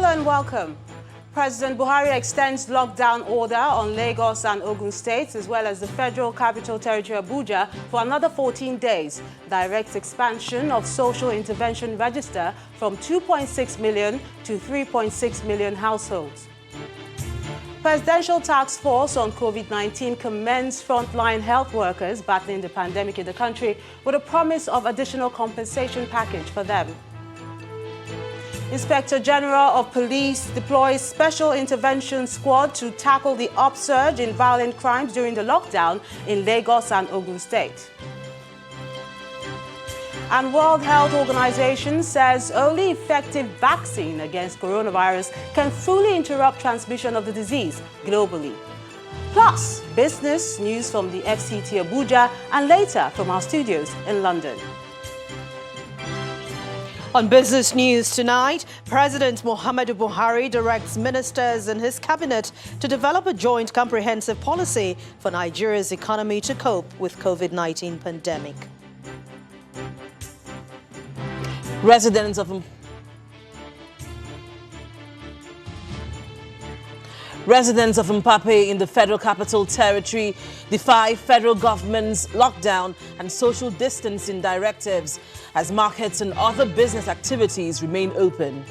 Hello and welcome. President Buhari extends lockdown order on Lagos and Ogun states as well as the Federal Capital Territory Abuja for another 14 days. Directs expansion of social intervention register from 2.6 million to 3.6 million households. Presidential task force on COVID-19 commends frontline health workers battling the pandemic in the country with a promise of additional compensation package for them. Inspector General of Police deploys special intervention squad to tackle the upsurge in violent crimes during the lockdown in Lagos and Ogun State. And World Health Organization says only effective vaccine against coronavirus can fully interrupt transmission of the disease globally. Plus, business news from the FCT Abuja and later from our studios in London. On business news tonight, President Muhammadu Buhari directs ministers in his cabinet to develop a joint comprehensive policy for Nigeria's economy to cope with COVID-19 pandemic. Residents of Mpape in the Federal Capital Territory defy federal government's lockdown and social distancing directives as markets and other business activities remain open.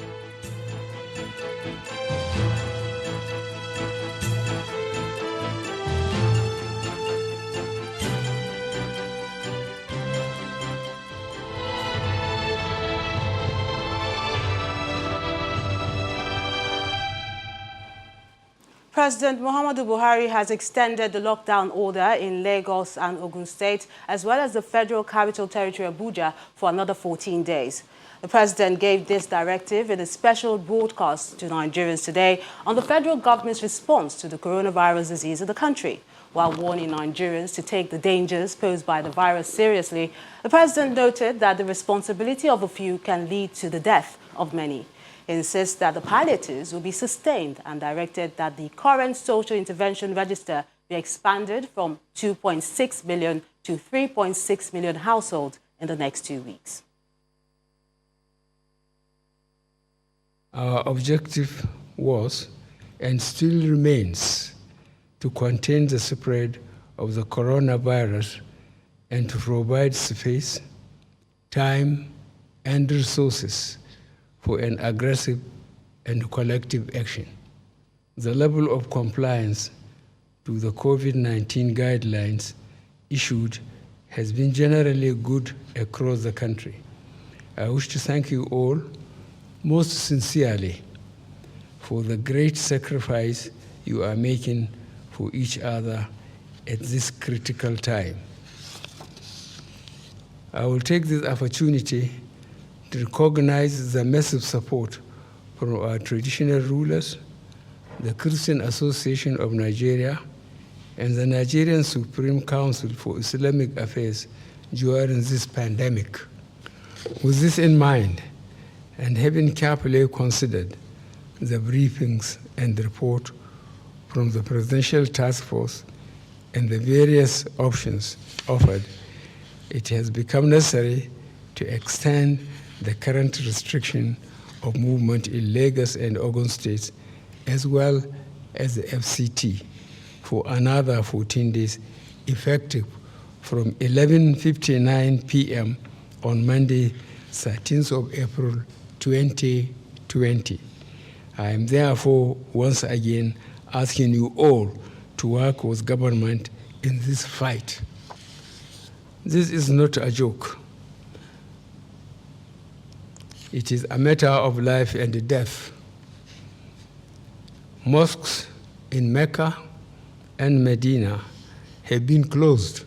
President Muhammadu Buhari has extended the lockdown order in Lagos and Ogun State, as well as the Federal Capital Territory Abuja, for another 14 days. The president gave this directive in a special broadcast to Nigerians today on the federal government's response to the coronavirus disease in the country. While warning Nigerians to take the dangers posed by the virus seriously, the president noted that the responsibility of a few can lead to the death of many. He insists that the palliatives will be sustained and directed that the current social intervention register be expanded from 2.6 million to 3.6 million households in the next 2 weeks. Our objective was and still remains to contain the spread of the coronavirus and to provide space, time, and resources for an aggressive and collective action. The level of compliance to the COVID-19 guidelines issued has been generally good across the country. I wish to thank you all most sincerely for the great sacrifice you are making for each other at this critical time. I will take this opportunity to recognize the massive support from our traditional rulers, the Christian Association of Nigeria, and the Nigerian Supreme Council for Islamic Affairs during this pandemic. With this in mind, and having carefully considered the briefings and report from the Presidential Task Force and the various options offered, it has become necessary to extend the current restriction of movement in Lagos and Ogun states, as well as the FCT, for another 14 days, effective from 11:59 p.m. on Monday, 13th of April, 2020. I am therefore once again asking you all to work with government in this fight. This is not a joke. It is a matter of life and death. Mosques in Mecca and Medina have been closed.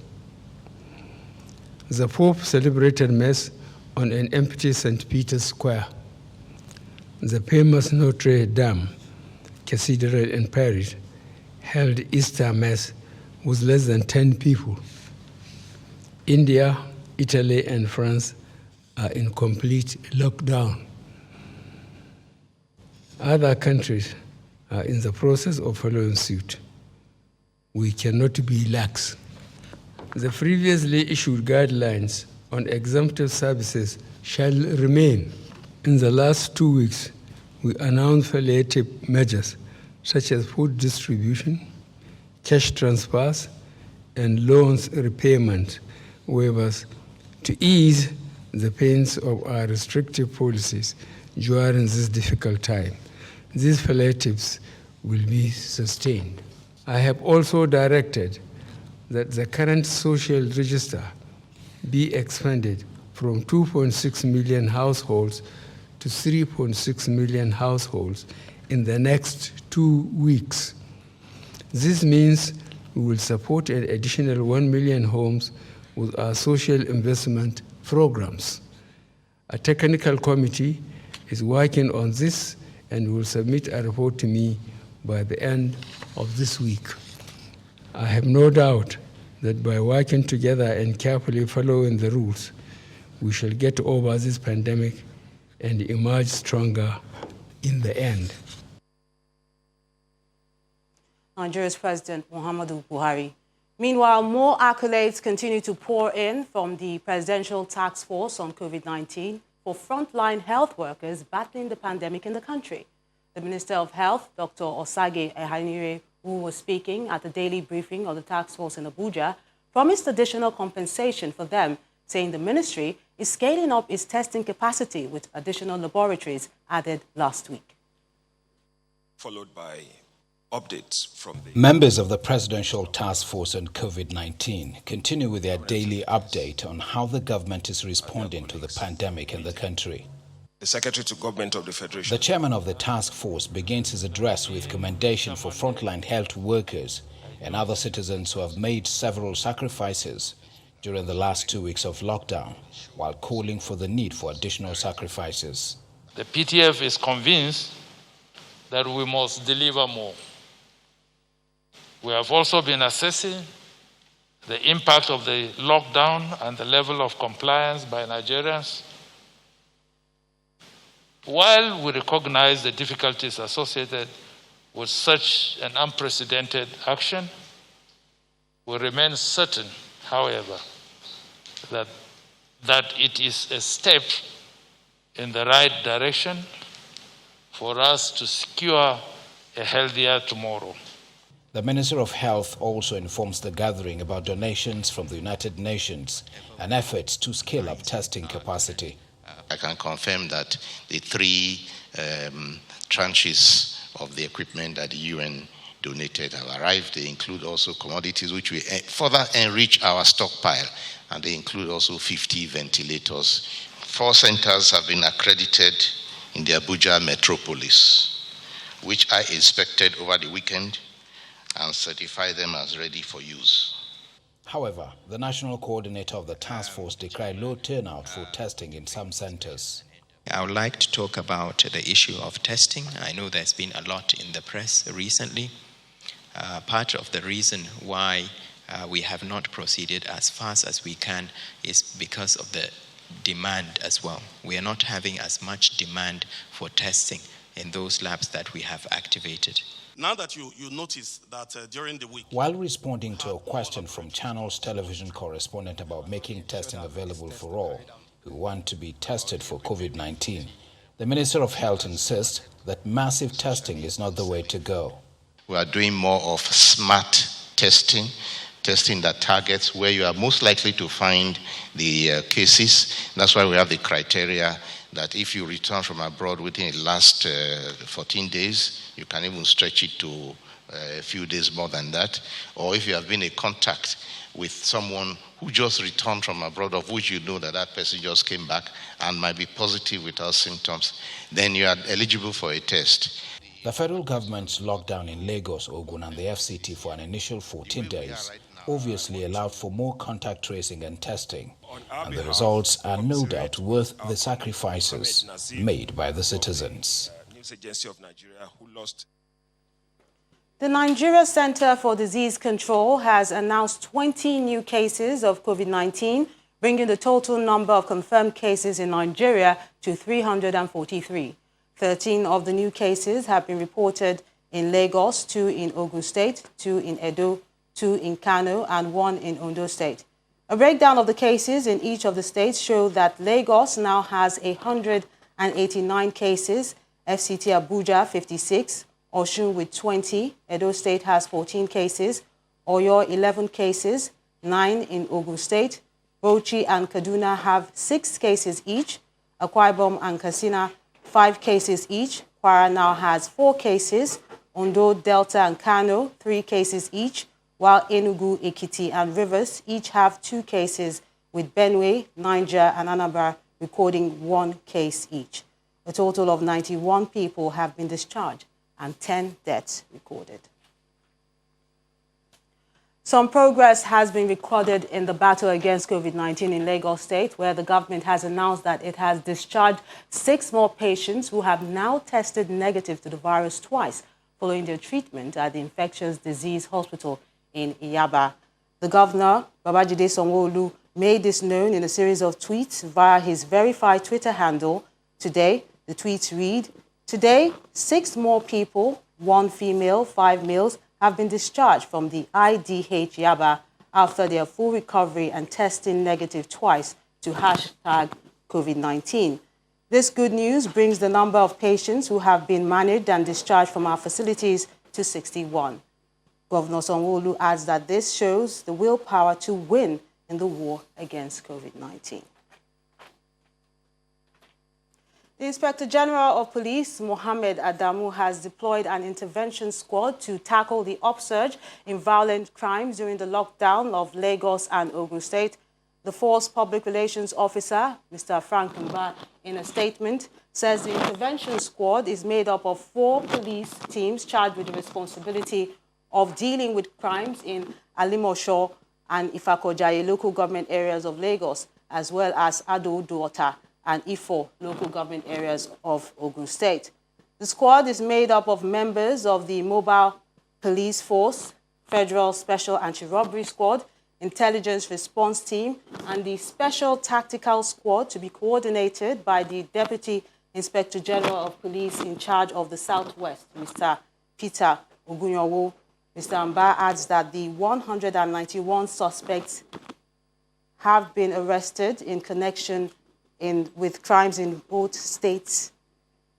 The Pope celebrated Mass on an empty St. Peter's Square. The famous Notre Dame Cathedral in Paris held Easter Mass with less than 10 people. India, Italy, and France are in complete lockdown. Other countries are in the process of following suit. We cannot be lax. The previously issued guidelines on exempted services shall remain. In the last 2 weeks, we announced palliative measures such as food distribution, cash transfers, and loans repayment waivers to ease the pains of our restrictive policies during this difficult time. These palliatives will be sustained. I have also directed that the current social register be expanded from 2.6 million households to 3.6 million households in the next 2 weeks. This means we will support an additional 1 million homes with our social investment programs. A technical committee is working on this and will submit a report to me by the end of this week. I have no doubt that by working together and carefully following the rules, we shall get over this pandemic and emerge stronger in the end. Nigeria's President Muhammadu Buhari. Meanwhile, more accolades continue to pour in from the Presidential Task Force on COVID-19 for frontline health workers battling the pandemic in the country. The Minister of Health, Dr. Osage Ehanire, who was speaking at the daily briefing of the task force in Abuja, promised additional compensation for them, saying the ministry is scaling up its testing capacity with additional laboratories added last week. Followed by updates from the members of the Presidential Task Force on COVID-19 continue with their daily update on how the government is responding to the pandemic in the country. The Secretary to Government of the Federation. The chairman of the task force begins his address with commendation for frontline health workers and other citizens who have made several sacrifices during the last 2 weeks of lockdown, while calling for the need for additional sacrifices. The PTF is convinced that we must deliver more. We have also been assessing the impact of the lockdown and the level of compliance by Nigerians. While we recognize the difficulties associated with such an unprecedented action, we remain certain, however, that it is a step in the right direction for us to secure a healthier tomorrow. The Minister of Health also informs the gathering about donations from the United Nations and efforts to scale up testing capacity. I can confirm that the 3 tranches of the equipment that the UN donated have arrived. They include also commodities which will further enrich our stockpile, and they include also 50 ventilators. 4 centers have been accredited in the Abuja metropolis, which I inspected over the weekend and certify them as ready for use. However, the national coordinator of the task force decried low turnout for testing in some centers. I would like to talk about the issue of testing. I know there's been a lot in the press recently. Part of the reason why we have not proceeded as fast as we can is because of the demand as well. We are not having as much demand for testing in those labs that we have activated. Now that you notice that during the week... While responding to a question from Channel's television correspondent about making testing available for all who want to be tested for COVID-19, the Minister of Health insists that massive testing is not the way to go. We are doing more of smart testing, testing that targets where you are most likely to find the cases. That's why we have the criteria that if you return from abroad within the last 14 days, you can even stretch it to a few days more than that. Or if you have been in contact with someone who just returned from abroad, of which you know that that person just came back and might be positive without symptoms, then you are eligible for a test. The federal government's lockdown in Lagos, Ogun and the FCT for an initial 14 days obviously allowed for more contact tracing and testing, and the results are no doubt worth the sacrifices made by the citizens. The Nigeria Center for Disease Control has announced 20 new cases of COVID-19, bringing the total number of confirmed cases in Nigeria to 343. 13 of the new cases have been reported in Lagos, 2 in Ogun State, 2 in Edo, 2 in Kano, and 1 in Ondo State. A breakdown of the cases in each of the states show that Lagos now has 189 cases, FCT Abuja 56, Osun with 20, Edo State has 14 cases, Oyo 11 cases, 9 in Ogun State, Bauchi and Kaduna have 6 cases each, Akwa Ibom and Katsina 5 cases each, Kwara now has 4 cases, Ondo, Delta and Kano 3 cases each, while Enugu, Ekiti and Rivers each have 2 cases, with Benue, Niger and Anambra recording 1 case each. A total of 91 people have been discharged and 10 deaths recorded. Some progress has been recorded in the battle against COVID-19 in Lagos State, where the government has announced that it has discharged 6 more patients who have now tested negative to the virus twice following their treatment at the Infectious Disease Hospital in Yaba. The governor, Babajide Sanwo-Olu, made this known in a series of tweets via his verified Twitter handle. Today, the tweets read, "Today, 6 more people, 1 female, 5 males, have been discharged from the IDH Yaba after their full recovery and testing negative twice to #COVID-19. This good news brings the number of patients who have been managed and discharged from our facilities to 61. Governor Sanwo-Olu adds that this shows the willpower to win in the war against COVID-19. The Inspector General of Police, Mohammed Adamu, has deployed an intervention squad to tackle the upsurge in violent crimes during the lockdown of Lagos and Ogun State. The force public relations officer, Mr. Frank Mba, in a statement, says the intervention squad is made up of 4 police teams charged with the responsibility of dealing with crimes in Alimosho and Ifakojaye local government areas of Lagos, as well as Ado-Duota and Ifo local government areas of Ogun State. The squad is made up of members of the Mobile Police Force, Federal Special Anti-Robbery Squad, Intelligence Response Team, and the Special Tactical Squad, to be coordinated by the Deputy Inspector General of Police in charge of the Southwest, Mr. Peter Ogunyowo. Mr. Mba adds that the 191 suspects have been arrested in connection with crimes in both states,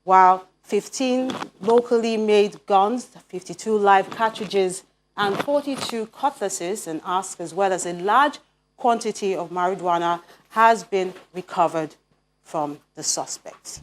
while 15 locally made guns, 52 live cartridges, and 42 cutlasses and asks, as well as a large quantity of marijuana, has been recovered from the suspects.